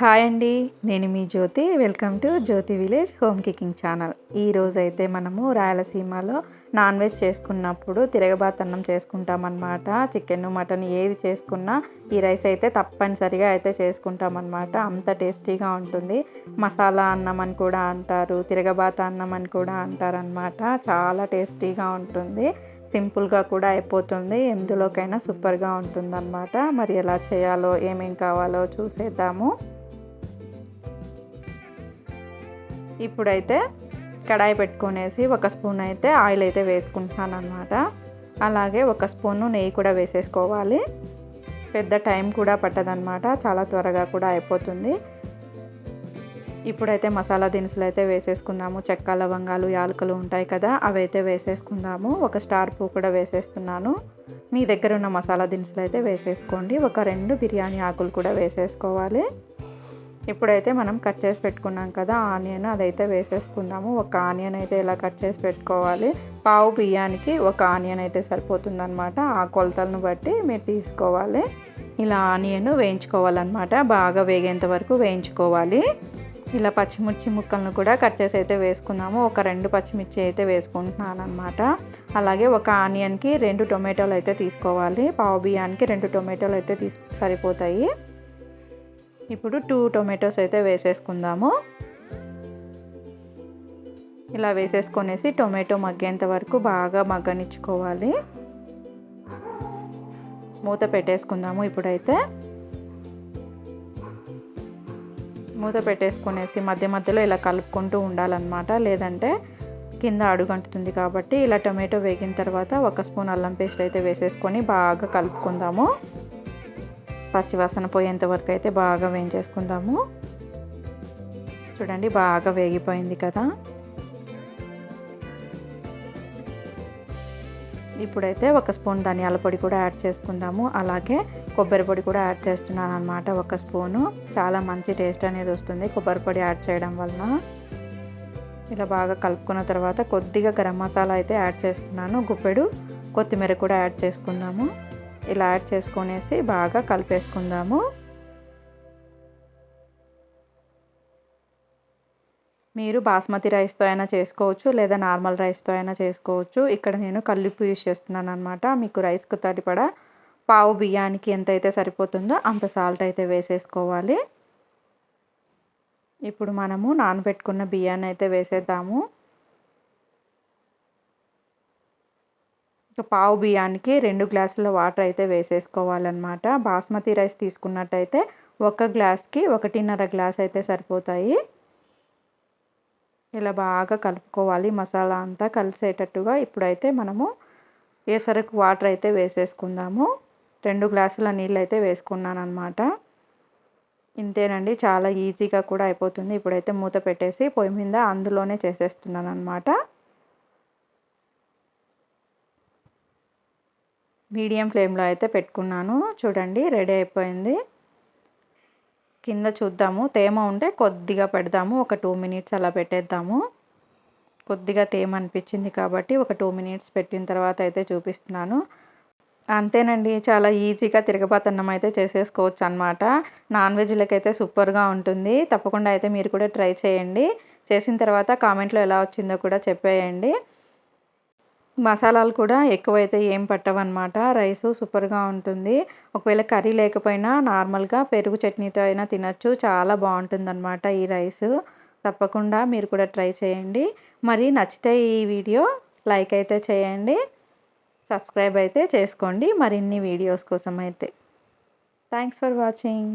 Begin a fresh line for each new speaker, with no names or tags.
Hi అండి, నేను మీ Jyothi. Welcome to Jyothi village home cooking channel. ఈరోజైతే మనము రాయలసీమలో నాన్ వెజ్ చేసుకున్నప్పుడు తిరగబాతు అన్నం చేసుకుంటామన్నమాట. చికెన్ మటన్ ఏది చేసుకున్నా ఈ రైస్ అయితే తప్పనిసరిగా అయితే చేసుకుంటామన్నమాట. అంత టేస్టీగా ఉంటుంది. మసాలా అన్నం అని కూడా అంటారు, తిరగబాత అన్నం అని కూడా అంటారనమాట. చాలా టేస్టీగా ఉంటుంది, సింపుల్గా కూడా అయిపోతుంది, ఎందులోకైనా సూపర్గా ఉంటుందన్నమాట. మరి ఎలా చేయాలో ఏమేం కావాలో చూసేద్దాము. ఇప్పుడైతే కడాయి పెట్టుకునేసి ఒక స్పూన్ అయితే ఆయిల్ అయితే వేసుకుంటున్నాను అనమాట. అలాగే ఒక స్పూను నెయ్యి కూడా వేసేసుకోవాలి. పెద్ద టైం కూడా పట్టదనమాట, చాలా త్వరగా కూడా అయిపోతుంది. ఇప్పుడైతే మసాలా దినుసులు అయితే వేసేసుకుందాము. చెక్క, లవంగాలు, యాలకులు ఉంటాయి కదా, అవి అయితే వేసేసుకుందాము. ఒక స్టార్ పువ్వు కూడా వేసేస్తున్నాను. మీ దగ్గర ఉన్న మసాలా దినుసులు అయితే వేసేసుకోండి. ఒక 2 బిర్యానీ ఆకులు కూడా వేసేసుకోవాలి. ఇప్పుడైతే మనం కట్ చేసి పెట్టుకున్నాం కదా ఆనియన్, అదైతే వేసేసుకుందాము. ఒక ఆనియన్ అయితే ఇలా కట్ చేసి పెట్టుకోవాలి. పావు బియ్యానికి ఒక ఆనియన్ అయితే సరిపోతుందన్నమాట. ఆ కొలతలను బట్టి మీరు తీసుకోవాలి. ఇలా ఆనియన్ వేయించుకోవాలన్నమాట, బాగా వేగేంత వరకు వేయించుకోవాలి. ఇలా పచ్చిమిర్చి ముక్కలను కూడా కట్ చేసి అయితే వేసుకుందాము. ఒక 2 పచ్చిమిర్చి అయితే వేసుకుంటున్నాను అనమాట. అలాగే ఒక ఆనియన్కి 2 టొమాటోలు అయితే తీసుకోవాలి. పావు బియ్యానికి 2 టొమాటోలు అయితే సరిపోతాయి. ఇప్పుడు 2 టొమాటోస్ అయితే వేసేసుకుందాము. ఇలా వేసేసుకొనేసి టొమాటో మగ్గేంత వరకు బాగా మగ్గనిచ్చుకోవాలి. మూత పెట్టేసుకుందాము. ఇప్పుడైతే మూత పెట్టేసుకొనేసి మధ్య మధ్యలో ఇలా కలుపుకుంటూ ఉండాలన్నమాట, లేదంటే కింద అడుగంటుతుంది. కాబట్టి ఇలా టొమాటో వేగిన తర్వాత ఒక స్పూన్ అల్లం పేస్ట్ అయితే వేసేసుకొని బాగా కలుపుకుందాము. పచ్చివాసన పోయేంత వరకు అయితే బాగా వేయించేసుకుందాము. చూడండి, బాగా వేగిపోయింది కదా. ఇప్పుడైతే ఒక స్పూన్ ధనియాల పొడి కూడా యాడ్ చేసుకుందాము. అలాగే కొబ్బరి పొడి కూడా యాడ్ చేస్తున్నాను అనమాట, ఒక స్పూను. చాలా మంచి టేస్ట్ అనేది వస్తుంది కొబ్బరి పొడి యాడ్ చేయడం వలన. ఇలా బాగా కలుపుకున్న తర్వాత కొద్దిగా గరం మసాలా అయితే యాడ్ చేస్తున్నాను. గుప్పెడు కొత్తిమీర కూడా యాడ్ చేసుకుందాము. ఇలా యాడ్ చేసుకొనేసి బాగా కలిపేసుకుందాము. మీరు బాస్మతి రైస్తో అయినా చేసుకోవచ్చు, లేదా నార్మల్ రైస్తో అయినా చేసుకోవచ్చు. ఇక్కడ నేను కల్లుప్పు యూజ్ చేస్తున్నాను అనమాట. మీకు రైస్కు తడిపడా పావు బియ్యానికి ఎంతైతే సరిపోతుందో అంత సాల్ట్ అయితే వేసేసుకోవాలి. ఇప్పుడు మనము నానబెట్టుకున్న బియ్యాన్ని అయితే వేసేద్దాము. పావు బియ్యానికి 2 గ్లాసుల వాటర్ అయితే వేసేసుకోవాలన్నమాట. బాస్మతి రైస్ తీసుకున్నట్టయితే ఒక గ్లాస్కి 1.5 గ్లాస్ అయితే సరిపోతాయి. ఇలా బాగా కలుపుకోవాలి, మసాలా అంతా కలిసేటట్టుగా. ఇప్పుడైతే మనము ఏసరకు వాటర్ అయితే వేసేసుకుందాము. 2 గ్లాసుల నీళ్ళు అయితే వేసుకున్నాను అనమాట. ఇంతేనండి, చాలా ఈజీగా కూడా అయిపోతుంది. ఇప్పుడైతే మూత పెట్టేసి పొయ్యి మీద అందులోనే చేసేస్తున్నాను అనమాట. మీడియం ఫ్లేమ్లో అయితే పెట్టుకున్నాను. చూడండి, రెడీ అయిపోయింది. కింద చూద్దాము, తేమ ఉంటే కొద్దిగా పెడదాము. ఒక 2 మినిట్స్ అలా పెట్టేద్దాము. కొద్దిగా తేమ అనిపించింది కాబట్టి ఒక 2 మినిట్స్ పెట్టిన తర్వాత అయితే చూపిస్తున్నాను. అంతేనండి, చాలా ఈజీగా తిరగబాతు అన్నం అయితే చేసేసుకోవచ్చు అనమాట. నాన్ వెజ్లకైతే సూపర్గా ఉంటుంది. తప్పకుండా అయితే మీరు కూడా ట్రై చేయండి. చేసిన తర్వాత కామెంట్లో ఎలా వచ్చిందో కూడా చెప్పేయండి. మసాలాలు కూడా ఎక్కువైతే ఏం పట్టవన్నమాట. రైసు సూపర్గా ఉంటుంది. ఒకవేళ కర్రీ లేకపోయినా నార్మల్గా పెరుగు చట్నీతో అయినా తినచ్చు. చాలా బాగుంటుందన్నమాట ఈ రైసు. తప్పకుండా మీరు కూడా ట్రై చేయండి. మరి నచ్చితే ఈ వీడియో లైక్ అయితే చేయండి, సబ్స్క్రైబ్ అయితే చేసుకోండి మరిన్ని వీడియోస్ కోసం అయితే. Thanks for watching.